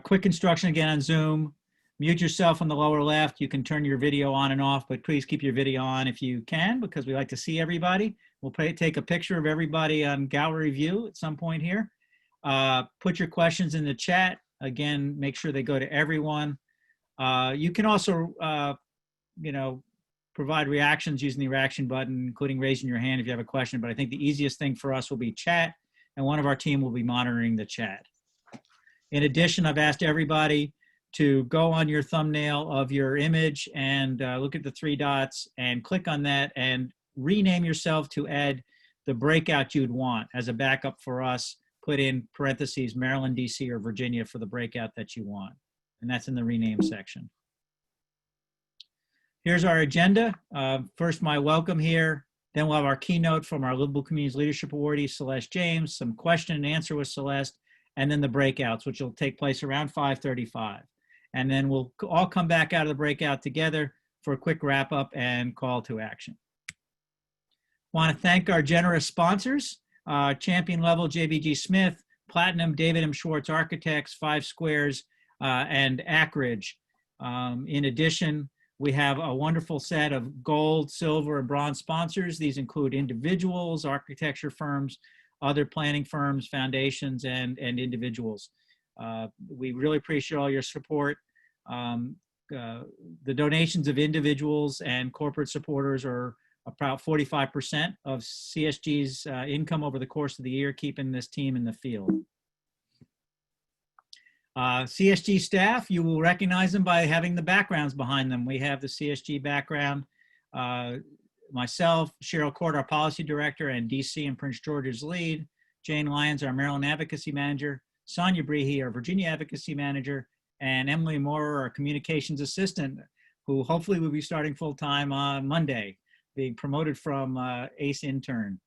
Quick instruction again on Zoom. Mute yourself on the lower left. You can turn your video on and off, but please keep your video on if you can, because we like to see everybody. We'll take a picture of everybody on gallery view at some point here. Put your questions in the chat. Again, make sure they go to everyone. You can also, provide reactions using the reaction button, including raising your hand if you have a question. But I think the easiest thing for us will be chat, and one of our team will be monitoring the chat. In addition, I've asked everybody to go on your thumbnail of your image and look at the 3 dots and click on that and rename yourself to add the breakout you'd want as a backup for us. Put in parentheses Maryland, DC, or Virginia for the breakout that you want. And that's in the rename section. Here's our agenda. First, my welcome here. Then we'll have our keynote from our Livable Communities Leadership Awardee, Celeste James, some question and answer with Celeste, and then the breakouts, which will take place around 5:35. And then we'll all come back out of the breakout together for a quick wrap up and call to action. Want to thank our generous sponsors, Champion Level, JBG Smith, Platinum, David M. Schwartz Architects, 5 Squares, and Ackridge. In addition, we have a wonderful set of gold, silver, and bronze sponsors. These include individuals, architecture firms, other planning firms, foundations, and individuals. We really appreciate all your support. The donations of individuals and corporate supporters are about 45% of CSG's income over the course of the year, keeping this team in the field. CSG staff, you will recognize them by having the backgrounds behind them. We have the CSG background. Myself, Cheryl Court, our policy director, and DC and Prince George's lead. Jane Lyons, our Maryland advocacy manager. Sonia Brehe, our Virginia advocacy manager. And Emily Moore, our communications assistant, who hopefully will be starting full-time on Monday, being promoted from ACE intern.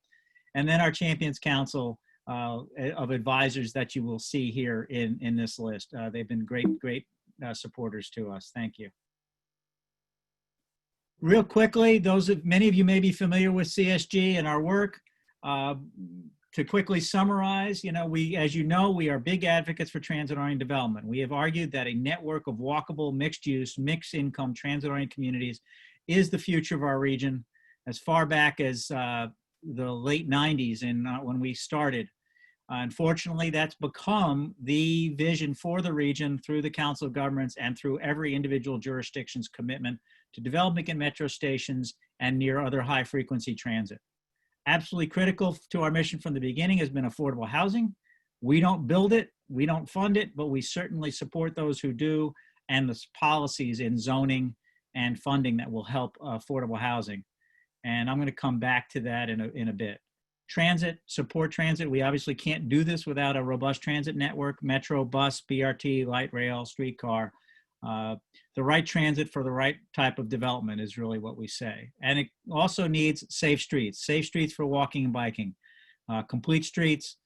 And then our Champions Council of advisors that you will see here in this list. They've been great supporters to us. Thank you. Real quickly, many of you may be familiar with CSG and our work. To quickly summarize, as you know, we are big advocates for transit-oriented development. We have argued that a network of walkable, mixed-use, mixed-income, transit-oriented communities is the future of our region. As far back as the late 90s and when we started. Unfortunately, that's become the vision for the region through the Council of Governments and through every individual jurisdiction's commitment to development in metro stations and near other high-frequency transit. Absolutely critical to our mission from the beginning has been affordable housing. We don't build it, we don't fund it, but we certainly support those who do, and the policies in zoning and funding that will help affordable housing. And I'm going to come back to that in a bit. Transit, support transit. We obviously can't do this without a robust transit network, metro, bus, BRT, light rail, streetcar. The right transit for the right type of development is really what we say. And it also needs safe streets for walking and biking, complete streets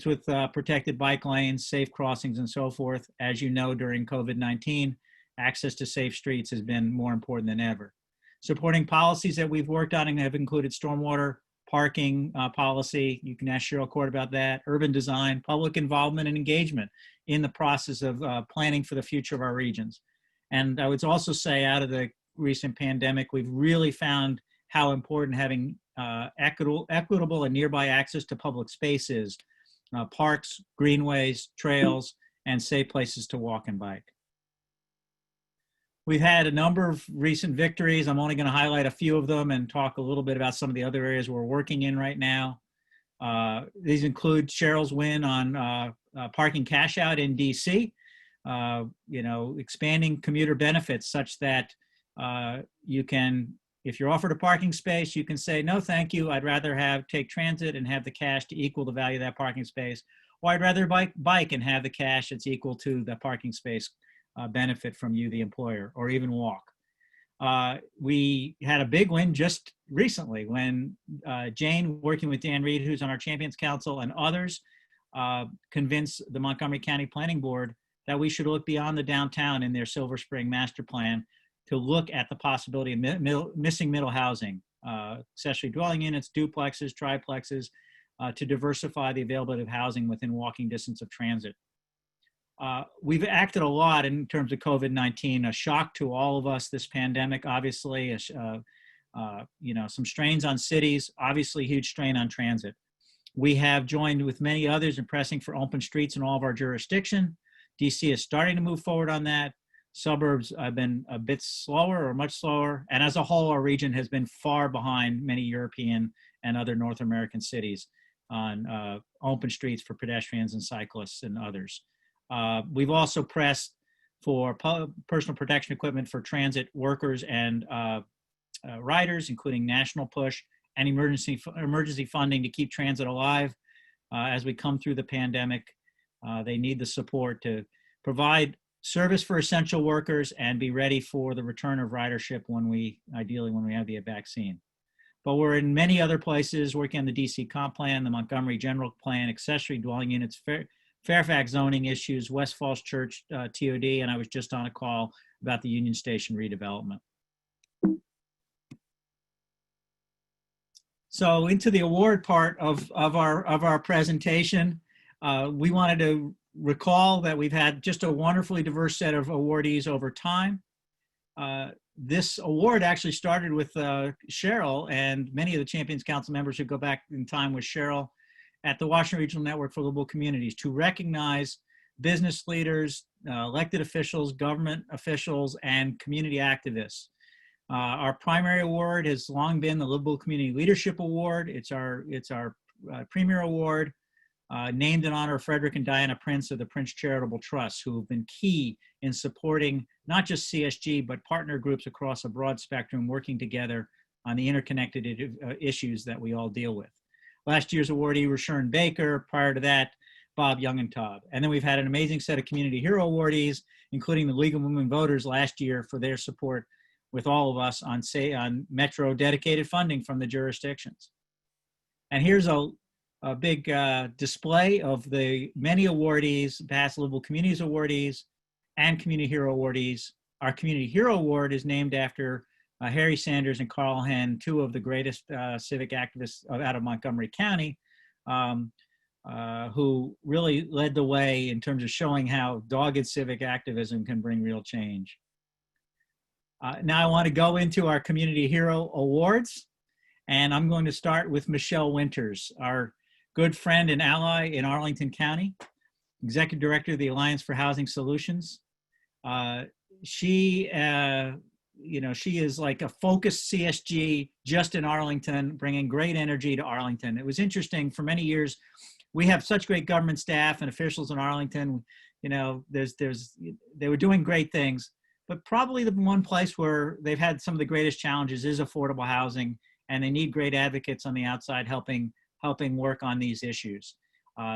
with protected bike lanes, safe crossings, and so forth. As you know, during COVID-19, access to safe streets has been more important than ever. Supporting policies that we've worked on and have included stormwater, parking policy, you can ask Cheryl Court about that, urban design, public involvement and engagement in the process of planning for the future of our regions. And I would also say out of the recent pandemic, we've really found how important having equitable and nearby access to public spaces, parks, greenways, trails, and safe places to walk and bike. We've had a number of recent victories. I'm only going to highlight a few of them and talk a little bit about some of the other areas we're working in right now. These include Cheryl's win on parking cash out in DC, expanding commuter benefits such that you can, if you're offered a parking space, you can say, no, thank you. I'd rather take transit and have the cash to equal the value of that parking space. Or I'd rather bike and have the cash that's equal to the parking space benefit from you, the employer, or even walk. We had a big win just recently when Jane, working with Dan Reed, who's on our Champions Council, and others, convinced the Montgomery County Planning Board that we should look beyond the downtown in their Silver Spring master plan to look at the possibility of missing middle housing, accessory dwelling units, duplexes, triplexes, to diversify the availability of housing within walking distance of transit. We've acted a lot in terms of COVID-19, a shock to all of us, this pandemic, obviously, some strains on cities, obviously huge strain on transit. We have joined with many others in pressing for open streets in all of our jurisdiction. DC is starting to move forward on that. Suburbs have been a bit slower or much slower. And as a whole, our region has been far behind many European and other North American cities on open streets for pedestrians and cyclists and others. We've also pressed for personal protection equipment for transit workers and riders, including national push and emergency funding to keep transit alive as we come through the pandemic. They need the support to provide service for essential workers and be ready for the return of ridership ideally when we have the vaccine. But we're in many other places working on the DC comp plan, the Montgomery general plan, accessory dwelling units, Fairfax zoning issues, West Falls Church TOD, and I was just on a call about the Union Station redevelopment. So into the award part of our presentation, we wanted to recall that we've had just a wonderfully diverse set of awardees over time. This award actually started with Cheryl and many of the Champions Council members who go back in time with Cheryl at the Washington Regional Network for Livable Communities to recognize business leaders, elected officials, government officials, and community activists. Our primary award has long been the Livable Community Leadership Award. It's our premier award, named in honor of Frederick and Diana Prince of the Prince Charitable Trust, who have been key in supporting not just CSG, but partner groups across a broad spectrum working together on the interconnected issues that we all deal with. Last year's awardee was Sharon Baker. Prior to that, Bob Youngentov. And then we've had an amazing set of Community Hero awardees, including the League of Women Voters last year for their support with all of us on Metro dedicated funding from the jurisdictions. And here's a big display of the many awardees, past Livable Communities awardees and Community Hero awardees. Our Community Hero Award is named after Harry Sanders and Carl Henn, two of the greatest civic activists out of Montgomery County, who really led the way in terms of showing how dogged civic activism can bring real change. Now I want to go into our Community Hero Awards, and I'm going to start with Michelle Winters, our good friend and ally in Arlington County, Executive Director of the Alliance for Housing Solutions. She is like a focused CSG just in Arlington, bringing great energy to Arlington. It was interesting for many years. We have such great government staff and officials in Arlington. They were doing great things, but probably the one place where they've had some of the greatest challenges is affordable housing, and they need great advocates on the outside helping work on these issues.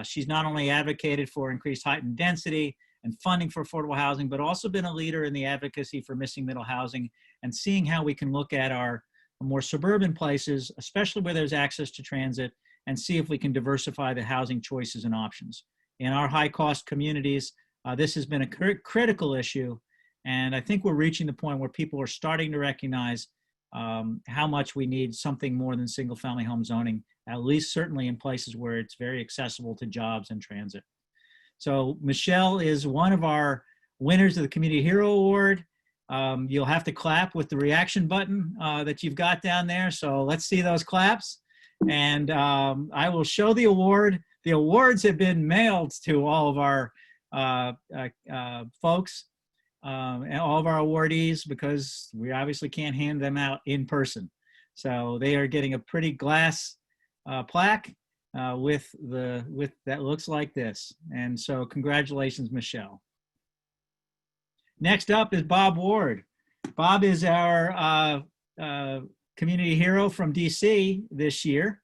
She's not only advocated for increased height and density and funding for affordable housing, but also been a leader in the advocacy for missing middle housing and seeing how we can look at our more suburban places, especially where there's access to transit, and see if we can diversify the housing choices and options. In our high cost communities, this has been a critical issue. And I think we're reaching the point where people are starting to recognize how much we need something more than single family home zoning, at least certainly in places where it's very accessible to jobs and transit. So Michelle is one of our winners of the Community Hero Award. You'll have to clap with the reaction button that you've got down there. So let's see those claps. And I will show the award. The awards have been mailed to all of our folks and all of our awardees, because we obviously can't hand them out in person. So they are getting a pretty glass plaque with that looks like this. And so congratulations, Michelle. Next up is Bob Ward. Bob is our community hero from DC this year.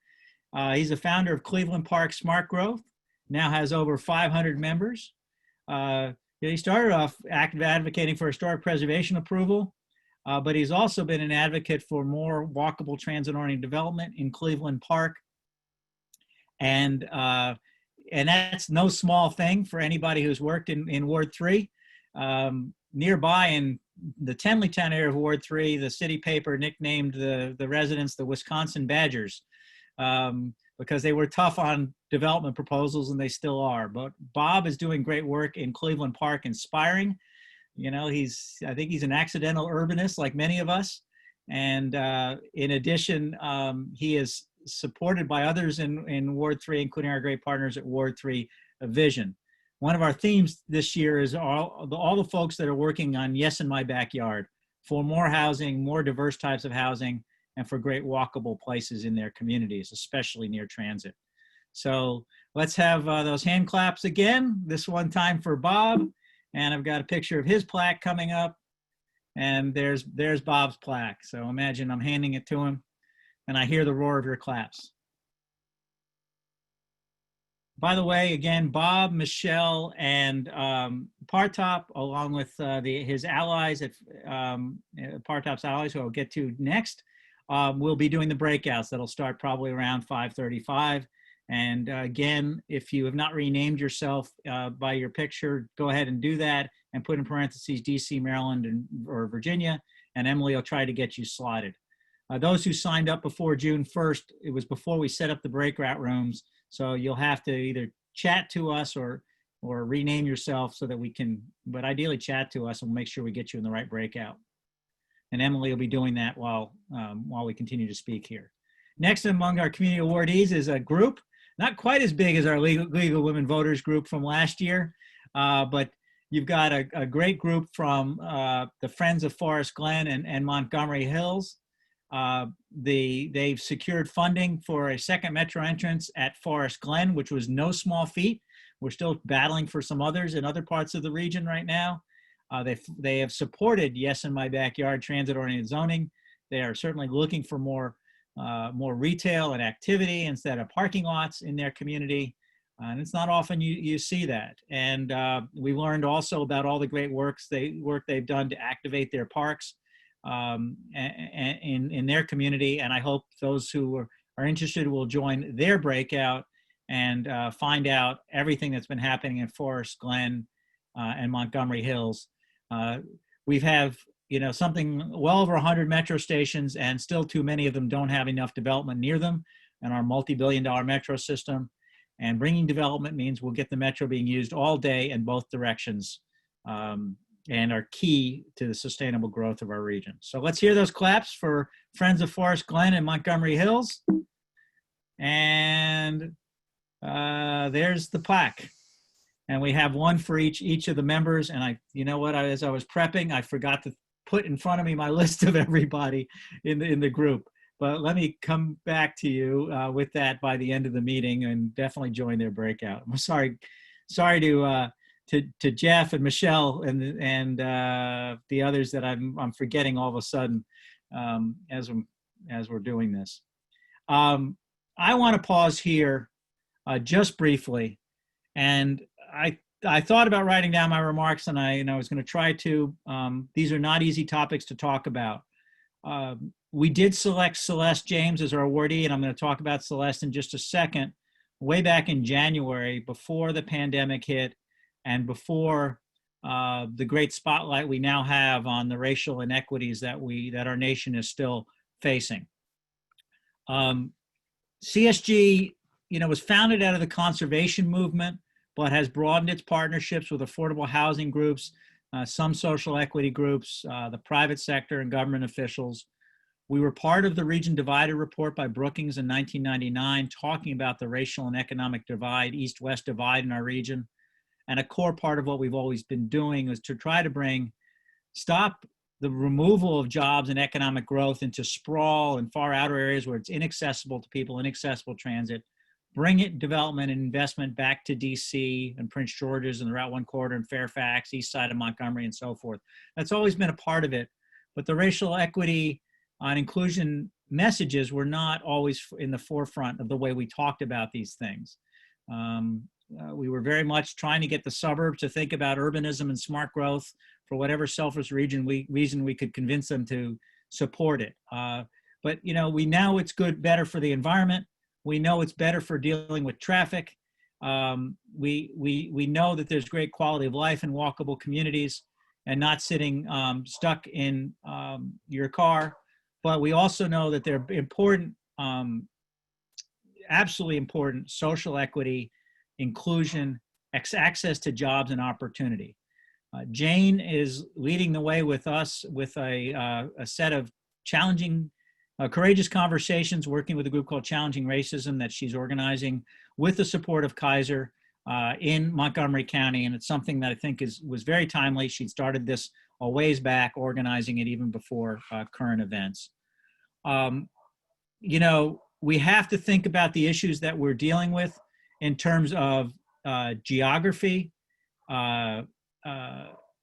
He's the founder of Cleveland Park Smart Growth, now has over 500 members. He started off advocating for historic preservation approval, but he's also been an advocate for more walkable transit-oriented development in Cleveland Park. And that's no small thing for anybody who's worked in Ward 3. Nearby in the Tenleytown area of Ward 3, the city paper nicknamed the residents the Wisconsin Badgers. because they were tough on development proposals, and they still are. But Bob is doing great work in Cleveland Park, inspiring. You know, I think he's an accidental urbanist like many of us. And in addition, he is supported by others in Ward 3, including our great partners at Ward 3 Vision. One of our themes this year is all the folks that are working on Yes in My Backyard, for more housing, more diverse types of housing, and for great walkable places in their communities, especially near transit. So let's have those hand claps again, this one time for Bob. And I've got a picture of his plaque coming up. And there's Bob's plaque. So imagine I'm handing it to him, and I hear the roar of your claps. By the way, again, Bob, Michelle, and Partop, along with his allies at Partop's allies, who I'll get to next, will be doing the breakouts. That'll start probably around 5:35. And again, if you have not renamed yourself by your picture, go ahead and do that, and put in parentheses DC, Maryland, or Virginia, and Emily will try to get you slotted. Those who signed up before June 1st, it was before we set up the breakout rooms, so you'll have to either chat to us or rename yourself so that we can, but ideally chat to us, and we'll make sure we get you in the right breakout. And Emily will be doing that while we continue to speak here. Next among our community awardees is a group, not quite as big as our Legal Women Voters group from last year, but you've got a great group from the Friends of Forest Glen and Montgomery Hills. They've secured funding for a second metro entrance at Forest Glen, which was no small feat. We're still battling for some others in other parts of the region right now. They have supported Yes in My Backyard transit-oriented zoning. They are certainly looking for more retail and activity instead of parking lots in their community. And it's not often you see that. And we learned also about all the great work they've done to activate their parks in their community. And I hope those who are interested will join their breakout and find out everything that's been happening in Forest Glen and Montgomery Hills. We have something well over 100 metro stations, and still too many of them don't have enough development near them in our multi-billion-dollar metro system. And bringing development means we'll get the metro being used all day in both directions, and are key to the sustainable growth of our region. So let's hear those claps for Friends of Forest Glen and Montgomery Hills. And there's the plaque. And we have one for each of the members. And as I was prepping, I forgot to put in front of me my list of everybody in the group. But let me come back to you with that by the end of the meeting, and definitely join their breakout. I'm sorry to Jeff and Michelle and the others that I'm forgetting all of a sudden as we're doing this. I want to pause here just briefly, and I thought about writing down my remarks, and I was going to try to. These are not easy topics to talk about. We did select Celeste James as our awardee, and I'm going to talk about Celeste in just a second. Way back in January, before the pandemic hit, and before the great spotlight we now have on the racial inequities that our nation is still facing. CSG, was founded out of the conservation movement, but has broadened its partnerships with affordable housing groups, some social equity groups, the private sector, and government officials. We were part of the Region Divided report by Brookings in 1999, talking about the racial and economic divide, East-West divide in our region. And a core part of what we've always been doing is to try to stop the removal of jobs and economic growth into sprawl and far outer areas where it's inaccessible to people, inaccessible transit, bring development and investment back to DC and Prince George's and the Route 1 corridor and Fairfax, east side of Montgomery, and so forth. That's always been a part of it. But the racial equity and inclusion messages were not always in the forefront of the way we talked about these things. We were very much trying to get the suburbs to think about urbanism and smart growth for whatever selfish reason we could convince them to support it. But we know it's better for the environment. We know it's better for dealing with traffic. We know that there's great quality of life in walkable communities and not sitting stuck in your car. But we also know that there are important absolutely important: social equity, inclusion, access to jobs and opportunity. Jane is leading the way with us with a set of challenging, courageous conversations, working with a group called Challenging Racism that she's organizing with the support of Kaiser in Montgomery County. And it's something that I think was very timely. She started this a ways back, organizing it even before current events. You know, we have to think about the issues that we're dealing with in terms of geography,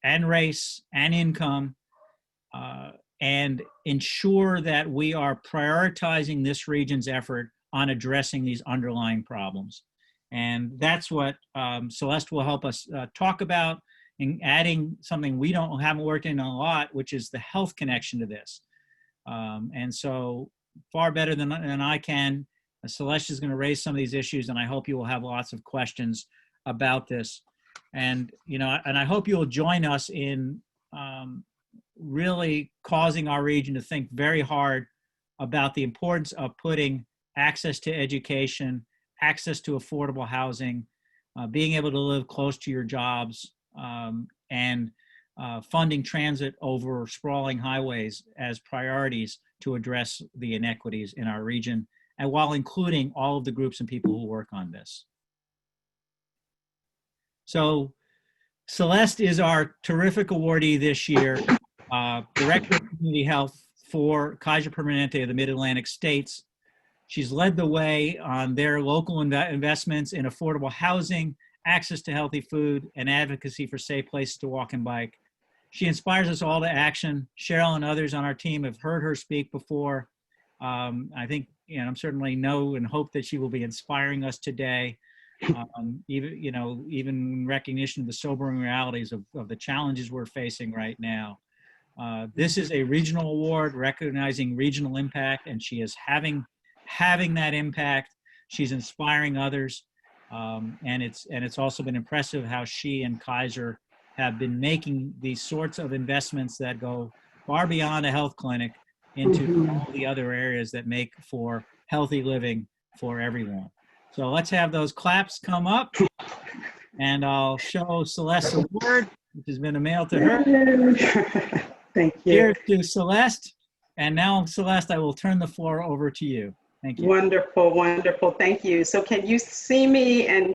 and race and income, and ensure that we are prioritizing this region's effort on addressing these underlying problems. And that's what Celeste will help us talk about, in adding something we haven't worked in a lot, which is the health connection to this. And so far better than I can, Celeste is going to raise some of these issues, and I hope you will have lots of questions about this. And, you know, and I hope you'll join us in really causing our region to think very hard about the importance of putting access to education, access to affordable housing, being able to live close to your jobs, and funding transit over sprawling highways as priorities to address the inequities in our region, and while including all of the groups and people who work on this. So Celeste is our terrific awardee this year, Director of Community Health for Kaiser Permanente of the Mid-Atlantic States. She's led the way on their local investments in affordable housing, access to healthy food, and advocacy for safe places to walk and bike. She inspires us all to action. Cheryl and others on our team have heard her speak before. I think, you know, I'm certainly know and hope that she will be inspiring us today. Even in recognition of the sobering realities of the challenges we're facing right now. This is a regional award recognizing regional impact, and she is having that impact. She's inspiring others, and it's also been impressive how she and Kaiser have been making these sorts of investments that go far beyond a health clinic into all the other areas that make for healthy living for everyone. So let's have those claps come up, and I'll show Celeste's award, which has been mailed to her. Thank you. Cheers to Celeste. And now, Celeste, I will turn the floor over to you. Thank you. Wonderful, wonderful. Thank you. So can you see me and